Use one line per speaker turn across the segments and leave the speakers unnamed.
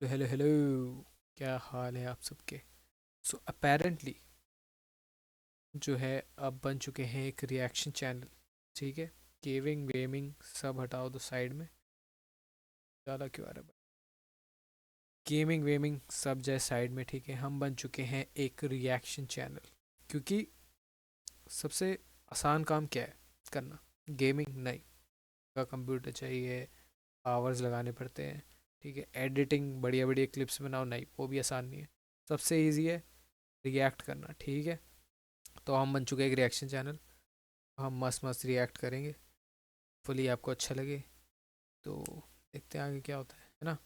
तो hello hello, क्या हाल है आप सबके। सो अपेरेंटली जो है अब बन चुके हैं एक रिएक्शन चैनल। ठीक है, गेमिंग वेमिंग सब हटाओ तो साइड में, ज़्यादा क्यों आ रहा है। गेमिंग वेमिंग सब जाए साइड में, ठीक है। हम बन चुके हैं एक रिएक्शन चैनल, क्योंकि सबसे आसान काम क्या है करना? गेमिंग नहीं, का कंप्यूटर चाहिए, आवर्स लगाने पड़ते हैं। ठीक है, एडिटिंग बढ़िया बढ़िया क्लिप्स बनाओ, नहीं वो भी आसान नहीं है। सबसे ईजी है रिएक्ट करना, ठीक है। तो हम बन चुके हैं एक रिएक्शन चैनल। हम मस्त मस्त रिएक्ट करेंगे, फुली आपको अच्छा लगे तो देखते हैं आगे क्या होता है ना।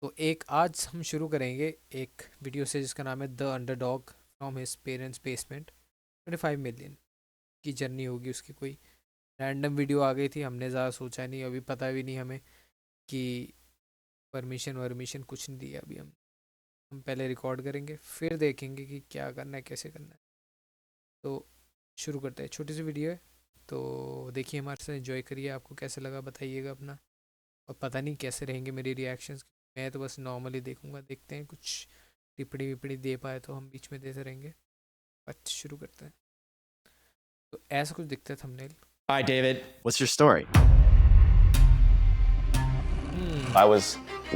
तो एक आज हम शुरू करेंगे एक वीडियो से जिसका नाम है the underdog from his parents basement. 25 million की जर्नी होगी उसकी। कोई रैंडम वीडियो आ गई थी, हमने ज़्यादा सोचा नहीं, अभी पता भी नहीं हमें कि परमिशन वर्मिशन कुछ नहीं दिया अभी। हम पहले रिकॉर्ड करेंगे, फिर देखेंगे कि क्या करना है कैसे करना है। तो शुरू करते हैं, छोटी सी वीडियो है तो देखिए, हमारे साथ एंजॉय करिए। आपको कैसे लगा बताइएगा अपना। और पता नहीं कैसे रहेंगे मेरे रिएक्शंस, मैं तो बस नॉर्मली देखूंगा, देखते हैं कुछ टिप्पणी विप्पणी दे पाए तो हम बीच में देते रहेंगे। अच्छा शुरू करते हैं। तो ऐसा कुछ दिखता है thumbnail.
Hi, David. What's your story?
I was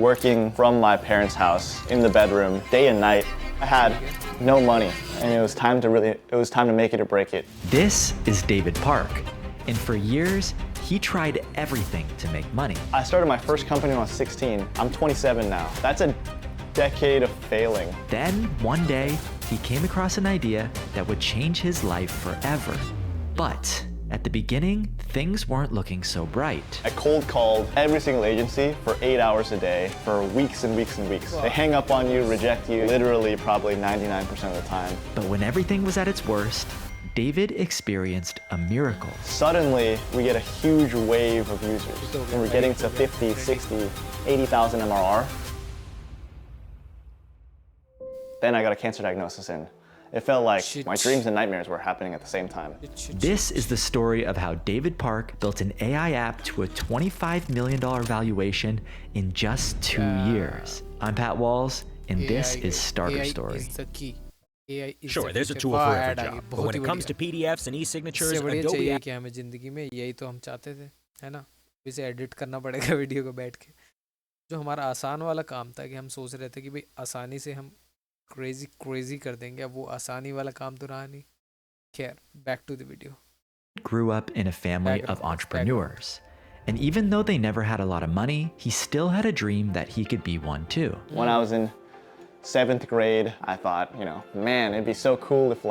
working from my parents' house in the bedroom day and night. I had
ठीक है।
no money and it was time to make it or break it.
This is David Park, and for years, he tried everything to make money.
I started my first company when I was 16. I'm 27 now. That's a decade of failing.
Then, one day, he came across an idea that would change his life forever. But at the beginning, things weren't looking so bright.
I cold called every single agency for 8 hours a day for weeks and weeks and weeks. They hang up on you, reject you, literally probably 99% of the time.
But when everything was at its worst, David experienced a miracle.
Suddenly, we get a huge wave of users, and we're getting to 50, 60, 80,000 MRR. Then I got a cancer diagnosis, and it felt like
Shit.
my dreams and nightmares were happening at the same time.
This is the story of how David Park built an AI app to a $25 million valuation in just 2 years. I'm Pat Walls, and this is Starter Story.
is the key. AI is
Sure,
the
there's
key.
a tool
वाह,
for every
add आ गई,
job, but
बहुत
when
he
it comes
बढ़िया।
to PDFs and e-signatures,
इससे बढ़िया
Adobe
चाहिए क्या हमें ज़िंदगी में, यही तो हम चाहते थे, है ना। इसे एडिट करना पड़ेगा वीडियो को बैठ के। जो हमारा आसान वाला काम था कि हम सोच रहे थे कि भाई आसानी से हम क्रेजी क्रेजी कर देंगे, अब वो आसानी वाला काम तो रहा नहीं। खैर, back to the video.
Grew up in a family of
background background.
entrepreneurs. And even though they never had a lot of money, he still had a dream that he could be one too.
When I was in 7th grade, I thought, man, it'd be so cool if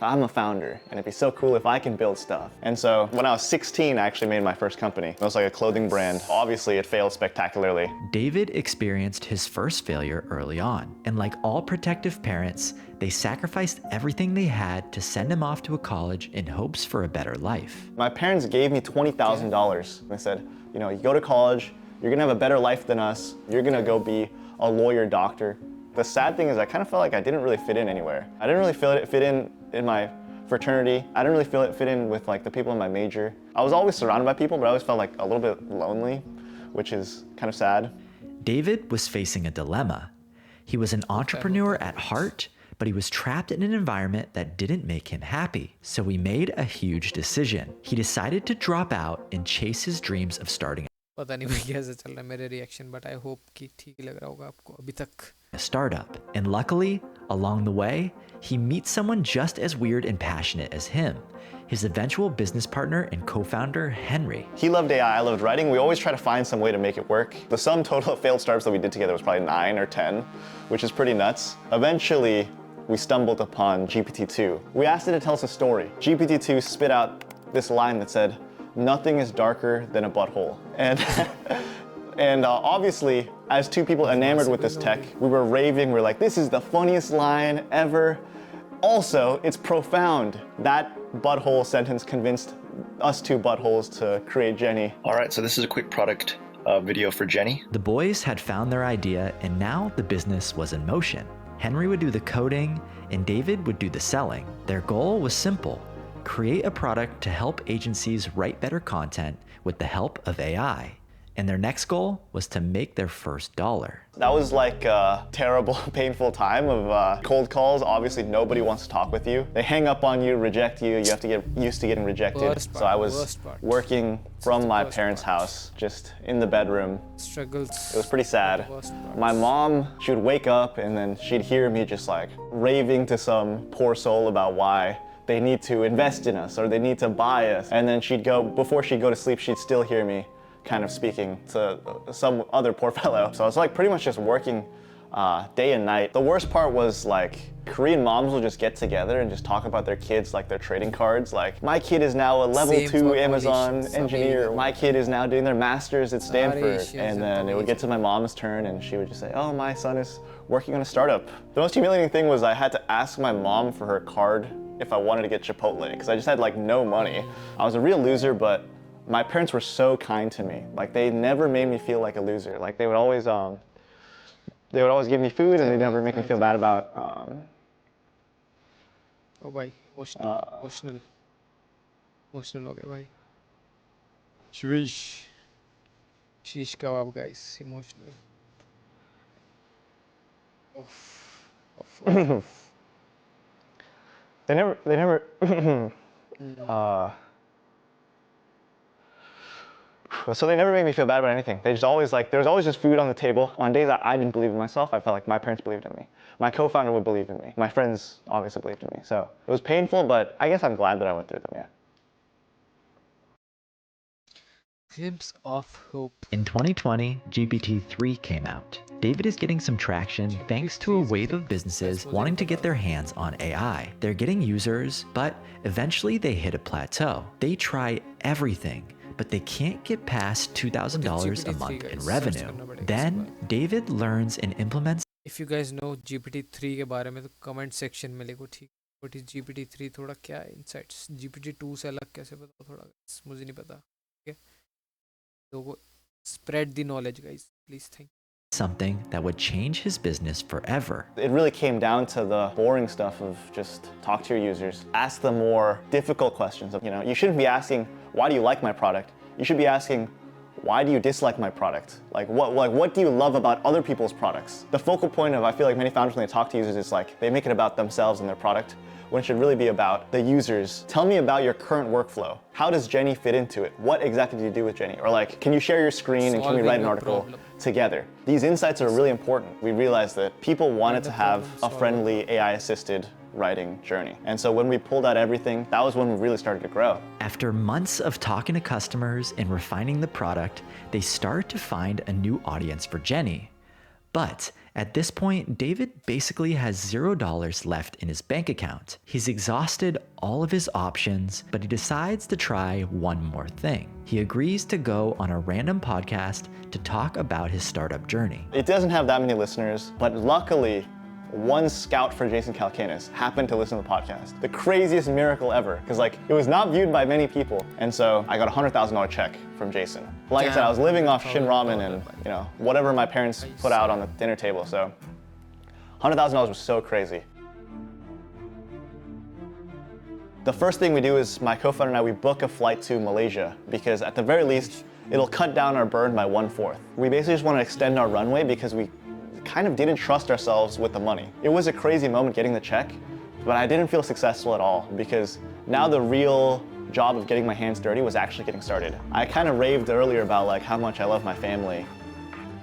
I'm a founder, and it'd be so cool if I can build stuff. And so when I was 16, I actually made my first company. It was like a clothing brand. Obviously, it failed spectacularly.
David experienced his first failure early on, and like all protective parents, they sacrificed everything they had to send him off to a college in hopes for a better life.
My parents gave me $20,000. They said, you go to college, you're gonna have a better life than us. You're gonna go be a lawyer, doctor. The sad thing is I kind of felt like I didn't really fit in anywhere. I didn't really feel it fit in my fraternity. I didn't really feel it fit in with like the people in my major. I was always surrounded by people, but I always felt like a little bit lonely, which is kind of sad.
David was facing a dilemma. He was an entrepreneur at heart, but he was trapped in an environment that didn't make him happy. So he made a huge decision. He decided to drop out and chase his dreams of starting
पता नहीं भाई कैसे चल रहा है मेरे reaction, but I hope कि ठीक लग रहा होगा आपको अभी तक।
a startup. And luckily, along the way, he meets someone just as weird and passionate as him, his eventual business partner and co-founder, Henry.
He loved AI, I loved writing. We always try to find some way to make it work. The sum total of failed startups that we did together was probably 9 or 10, which is pretty nuts. Eventually, we stumbled upon GPT-2. We asked it to tell us a story. GPT-2 spit out this line that said, "Nothing is darker than a butthole." And and obviously, as two people enamored with this tech, we were raving. We're like, this is the funniest line ever. Also, it's profound. That butthole sentence convinced us two buttholes to create Jenny.
All right, so this is a quick product video for Jenny.
The boys had found their idea, and now the business was in motion. Henry would do the coding, and David would do the selling. Their goal was simple: create a product to help agencies write better content with the help of AI. And their next goal was to make their first dollar.
That was like a terrible, painful time of cold calls. Obviously, nobody wants to talk with you. They hang up on you, reject you. You have to get used to getting rejected.
Worst
So I
part,
was
worst part.
working from my
worst
parents'
part.
house, just in the bedroom.
Struggles.
It was pretty sad.
Worst part.
My mom, she would wake up and then she'd hear me just like raving to some poor soul about why they need to invest in us or they need to buy us. And then she'd go, before she'd go to sleep, she'd still hear me kind of speaking to some other poor fellow. So I was like pretty much just working day and night. The worst part was like Korean moms will just get together and just talk about their kids like their trading cards. Like, my kid is now a level
Same
2
for
Amazon
Malaysians.
engineer. My kid is now doing their master's at Stanford.
Asians
And
and
then it would get to my mom's turn and she would just say, oh, my son is working on a startup. The most humiliating thing was I had to ask my mom for her card if I wanted to get Chipotle because I just had like no money. I was a real loser, but my parents were so kind to me. Like, they never made me feel like a loser. Like, they would always give me food and they never make me feel bad about
Oh भाई emotional हो गया भाई शीश kebab guys emotional
they never so they never made me feel bad about anything. They just always like, there was always just food on the table. On days that I didn't believe in myself, I felt like my parents believed in me. My co-founder would believe in me. My friends obviously believed in me. So it was painful, but I guess I'm glad that I went through them, yeah.
glimpse of hope.
In 2020, GPT-3 came out. David is getting some traction thanks to a wave of businesses wanting to get their hands on AI. They're getting users, but eventually they hit a plateau. They try everything, but they can't get past $2,000 a month in revenue. Then David learns and implements
If you guys know GPT-3 के बारे में तो comment section में लिखो ठीक. What is GPT-3? थोड़ा क्या है insights? GPT-2 से अलग कैसे बताओ थोड़ा guys? मुझे नहीं पता. Okay. So spread the knowledge, guys. Please, thank you.
something that would change his business forever.
It really came down to the boring stuff of just talk to your users, ask them more difficult questions. You shouldn't be asking, why do you like my product? You should be asking, why do you dislike my product? What do you love about other people's products? The focal point of, I feel like many founders when they talk to users is like, they make it about themselves and their product, when it should really be about the users. Tell me about your current workflow. How does Jenny fit into it? What exactly do you do with Jenny? Or like, can you share your screen and can we
Solving
write an
the
article
problem.
together? These insights are really important. We realized that people wanted
the
to have
problem
a
solver.
friendly AI-assisted writing journey. And so when we pulled out everything, that was when we really started to grow.
After months of talking to customers and refining the product, they start to find a new audience for Jenny. But at this point, David basically has $0 left in his bank account. He's exhausted all of his options, but he decides to try one more thing. He agrees to go on a random podcast to talk about his startup journey.
It doesn't have that many listeners, but luckily, one scout for Jason Calacanis happened to listen to the podcast. The craziest miracle ever, because it was not viewed by many people. And so I got a $100,000 check from Jason. Like I said, I was living off Shin Ramen and whatever my parents put out on the dinner table. So $100,000 was so crazy. The first thing we do is my co-founder and I, we book a flight to Malaysia because at the very least, it'll cut down our burn by 1/4. We basically just want to extend our runway because we kind of didn't trust ourselves with the money. It was a crazy moment getting the check, but I didn't feel successful at all because now the real job of getting my hands dirty was actually getting started. I kind of raved earlier about how much I love my family,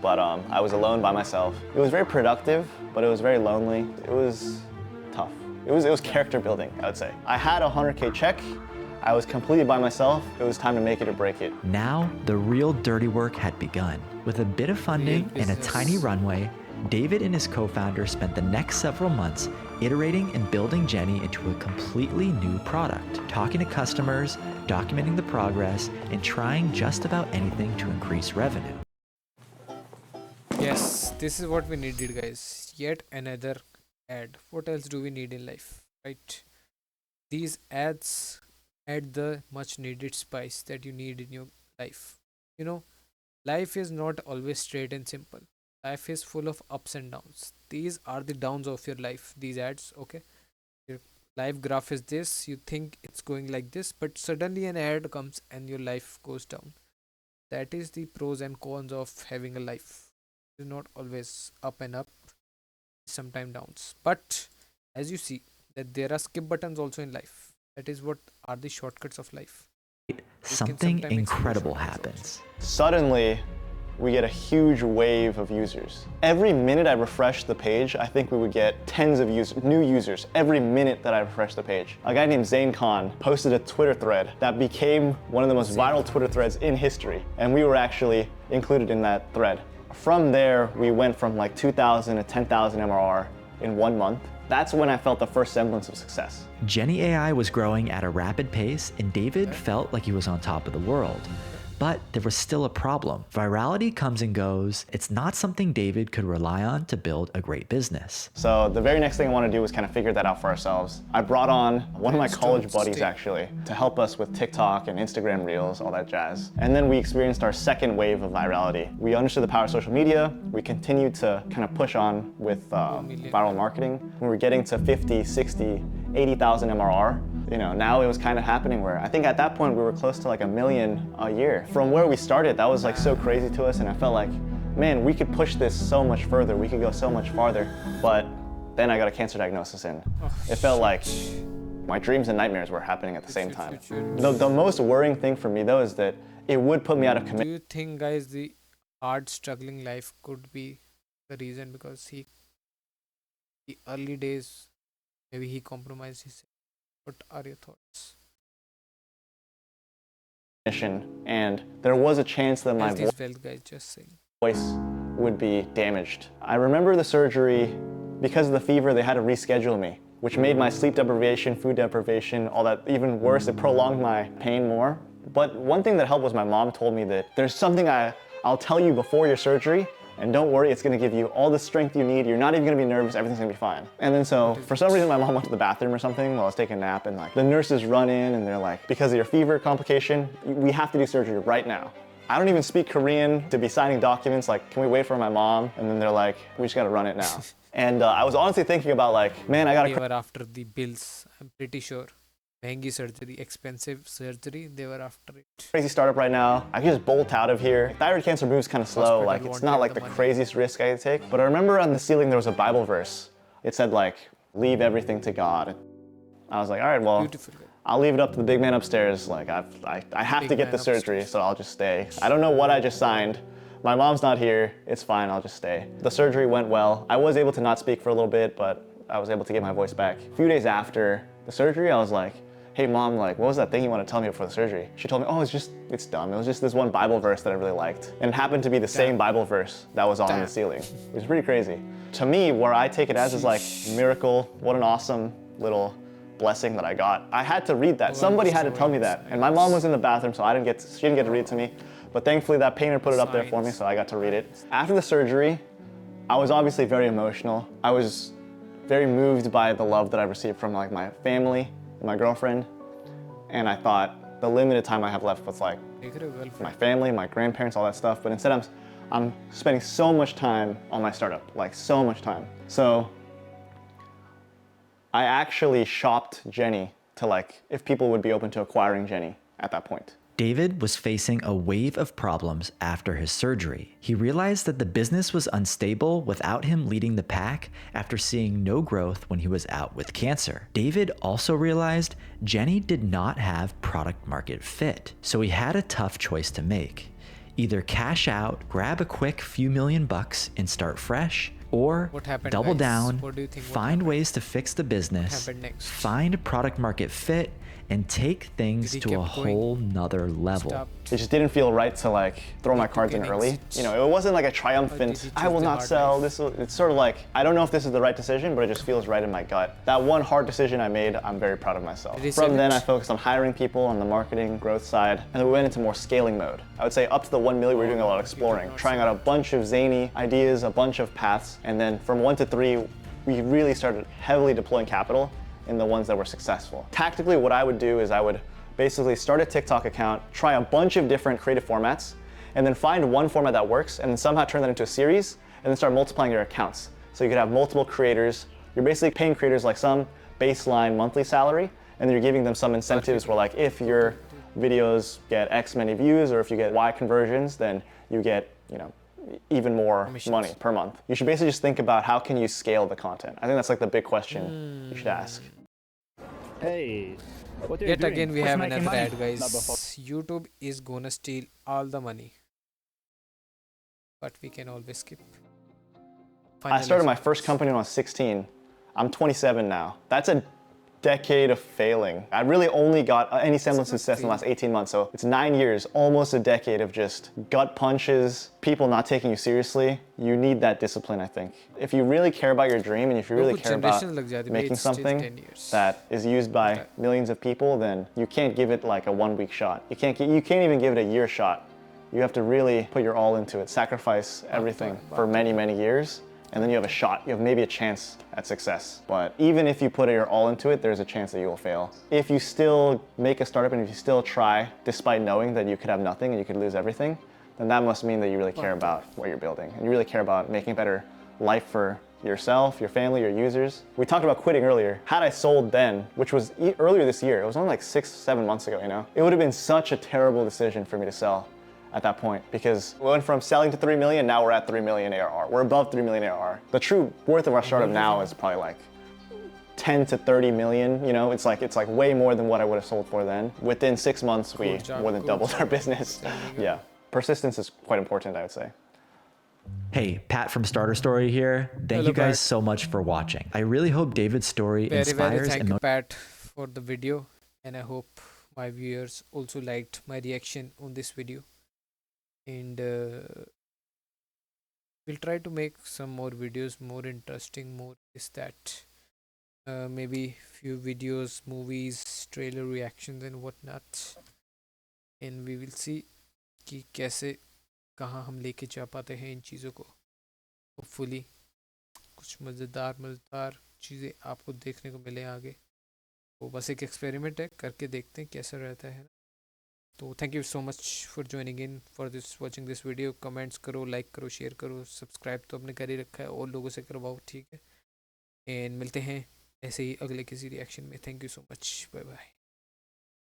but I was alone by myself. It was very productive, but it was very lonely. It was tough. It was character building, I would say. I had a $100K check. I was completely by myself. It was time to make it or break it.
Now, the real dirty work had begun. With a bit of funding and a tiny runway, David and his co-founder spent the next several months iterating and building Jenny into a completely new product, talking to customers, documenting the progress, and trying just about anything to increase revenue.
Yes, this is what we needed, guys. Yet another ad. What else do we need in life, right? These ads add the much needed spice that you need in your life. Life is not always straight and simple. Life is full of ups and downs. These are the downs of your life, these ads, okay? Your life graph is this, you think it's going like this, but suddenly an ad comes and your life goes down. that is the pros and cons of having a life. It's not always up and up, sometimes downs. But as you see, that there are skip buttons also in life. That is what are the shortcuts of life.
something
sometimes explore
incredible
shortcuts also.
happens.
Suddenly, we get a huge wave of users. Every minute I refreshed the page, I think we would get tens of new users every minute that I refreshed the page. A guy named Zain Khan posted a Twitter thread that became one of the most viral Twitter threads in history, and we were actually included in that thread. From there, we went from like 2,000 to 10,000 MRR in 1 month. That's when I felt the first semblance of success.
Jenny AI was growing at a rapid pace, and David felt like he was on top of the world. But there was still a problem. Virality comes and goes. It's not something David could rely on to build a great business.
So the very next thing I want to do was kind of figure that out for ourselves. I brought on one of my college buddies actually to help us with TikTok and Instagram Reels, all that jazz. And then we experienced our second wave of virality. We understood the power of social media. We continued to kind of push on with viral marketing. We were getting to 50, 60, 80,000 MRR. You know, now it was kind of happening where I think at that point we were close to like 1 million a year. From where we started, that was like so crazy to us, and I felt like, man, we could push this so much further, we could go so much farther. But then I got a cancer diagnosis, and it felt like my dreams and nightmares were happening at the same time. The most worrying thing for me though is that it would put me out of
Do
commitment.
you think, guys, the hard struggling life could be the reason because the early days, maybe he compromised his. What are your thoughts?
And there was a chance that my
Health is wealth, guys, just saying.
voice would be damaged. I remember the surgery, because of the fever, they had to reschedule me, which made my sleep deprivation, food deprivation, all that even worse. It prolonged my pain more. But one thing that helped was my mom told me that there's something I'll tell you before your surgery, and don't worry, it's gonna give you all the strength you need. You're not even gonna be nervous, everything's gonna be fine. And then so, for some reason my mom went to the bathroom or something while I was taking a nap, and like the nurses run in and they're like, because of your fever complication, we have to do surgery right now. I don't even speak Korean to be signing documents, like, can we wait for my mom? And then they're like, we just gotta run it now. And I was honestly thinking about like, man, I
They
gotta
were after the bills, I'm pretty sure. Mehengi surgery, expensive surgery, they were after it.
crazy startup right now. I can just bolt out of here. Thyroid cancer moves kind of slow.
Hospital
Like it's
wanted
not like
the
the
money.
craziest risk I could take. But I remember on the ceiling there was a Bible verse. It said like, leave everything to God. I was like, all right, well,
Beautiful. Guys.
I'll leave it up to the big man upstairs. Like I have
Big
to get
man
the surgery,
upstairs.
so I'll just stay. I don't know what I just signed. My mom's not here. It's fine. I'll just stay. The surgery went well. I was able to not speak for a little bit, but I was able to get my voice back. A few days after the surgery, I was like, hey mom, like, what was that thing you want to tell me before the surgery? She told me, oh, it's dumb. It was just this one Bible verse that I really liked. And it happened to be the same Bible verse that was on the ceiling. It was pretty crazy. To me, where I take it as is like, miracle, what an awesome little blessing that I got. I had to read that. Somebody had to tell me that. And my mom was in the bathroom, so she didn't get to read it to me. But thankfully that painter put it up there for me, so I got to read it. After the surgery, I was obviously very emotional. I was very moved by the love that I received from like my family, my girlfriend, and I thought the limited time I have left with like my family, my grandparents, all that stuff, but instead I'm spending so much time on my startup, like so much time. So I actually shopped Jenny to like if people would be open to acquiring Jenny at that point.
David was facing a wave of problems after his surgery. He realized that the business was unstable without him leading the pack after seeing no growth when he was out with cancer. David also realized Jenny did not have product market fit, so he had a tough choice to make. Either cash out, grab a quick few $1,000,000 and start fresh, or
What happened,
double
guys?
down,
What do you think? What
find
happened?
ways to fix the business,
happened next?
find product market fit, and take things
He
to a
kept going.
whole nother level.
Stop.
It just didn't feel right to like throw my cards in
getting
early.
exit.
You know, it wasn't like a
Or did
triumphant,
he
I
choose
will
the
not
hard
sell,
life?
it's sort of like, I don't know if this is the right decision, but it just feels right in my gut. That one hard decision I made, I'm very proud of myself.
Did he
From
sell
then
it?
I focused on hiring people on the marketing growth side, and then we went into more scaling mode. I would say up to the 1 million, we were doing a lot of exploring, trying out a bunch of zany ideas, a bunch of paths, and then from 1 to 3, we really started heavily deploying capital in the ones that were successful. Tactically, what I would do is I would basically start a TikTok account, try a bunch of different creative formats, and then find one format that works, and then somehow turn that into a series, and then start multiplying your accounts. So you could have multiple creators. You're basically paying creators like some baseline monthly salary, and then you're giving them some incentives where like if you're videos get X many views, or if you get Y conversions, then you get, even more
Commissions.
money per month. You should basically just think about how can you scale the content. I think that's like the big question you should ask.
Hey, what are you
Yet
doing?
again we
Who's
have
making
another
money?
ad, guys.
Not before.
YouTube is gonna steal all the money, but we can always skip.
I started my first company when I was 16. I'm 27 now. That's a decade of failing. I really only got any semblance of success in the last 18 months. So it's 9 years, almost a decade of just gut punches, people not taking you seriously. You need that discipline, I think. If you really care about your dream and if you really care about making something that is used by millions of people, then you can't give it like a 1 week shot. You can't even give it a year shot. You have to really put your all into it, sacrifice everything for many, many years. And then you have a shot, you have maybe a chance at success. But even if you put your all into it, there's a chance that you will fail. If you still make a startup and if you still try, despite knowing that you could have nothing and you could lose everything, then that must mean that you really care about what you're building. And you really care about making a better life for yourself, your family, your users. We talked about quitting earlier. Had I sold then, which was earlier this year, it was only like 6-7 months ago, it would have been such a terrible decision for me to sell at that point, because we went from selling to 3 million, now we're at 3 million ARR. We're above 3 million ARR. The true worth of our startup now is probably like 10 to 30 million, it's like way more than what I would have sold for then. Within 6 months, we more than doubled our business. Yeah, persistence is quite important, I would say.
Hey, Pat from Starter Story here. Thank you guys so much for watching. I really hope David's story inspires
thank
and
you, Pat, for the video, and I hope my viewers also liked my reaction on this video. And we'll try to make some more videos, more interesting, more is that maybe few videos, movies, trailer reactions and whatnot, and we will see कि कैसे कहाँ हम लेके जा पाते हैं इन चीज़ों को. होपफुली कुछ मज़ेदार चीज़ें आपको देखने को मिले आगे. वो बस एक एक्सपेरिमेंट है, करके देखते हैं कैसा रहता है. तो thank you so much for joining in for this watching this video. Comments करो, लाइक करो, शेयर करो, सब्सक्राइब तो आपने कर ही रखा है, और लोगों से करवाओ, ठीक है. एंड मिलते हैं ऐसे ही अगले किसी रिएक्शन में. Thank you so much, bye bye.